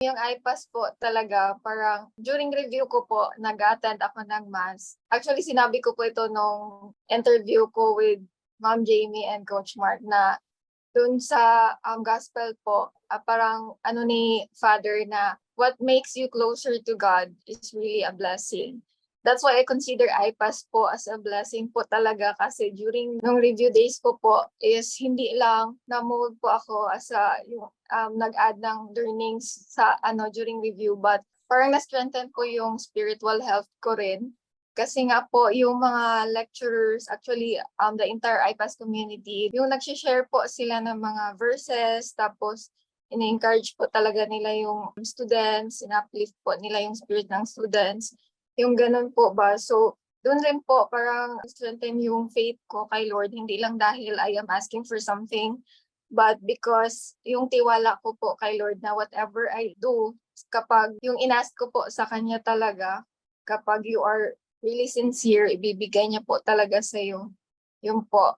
Yung IPAS po talaga parang during review ko po nag-attend ako ng mass. Actually sinabi ko po ito nung interview ko with Ma'am Jamie and Coach Mark na dun sa gospel po, parang ano ni Father na what makes you closer to God is really a blessing. That's why I consider IPAS po as a blessing po talaga kasi during nung review days ko po is hindi lang na-mold po ako as a yung nag-add ng learnings sa during review but parang na-strengthen ko yung spiritual health ko rin. Kasi nga po, yung mga lecturers, actually, the entire IPAS community, yung nag-share po sila ng mga verses, tapos in-encourage po talaga nila yung students, in-uplift po nila yung spirit ng students. Yung ganun po ba? So, doon rin po parang strengthen yung faith ko kay Lord, hindi lang dahil I am asking for something, but because yung tiwala ko po kay Lord na whatever I do, kapag yung inask ko po sa Kanya talaga, kapag you are really sincere, ibibigay niya po talaga sa'yo. Yun po.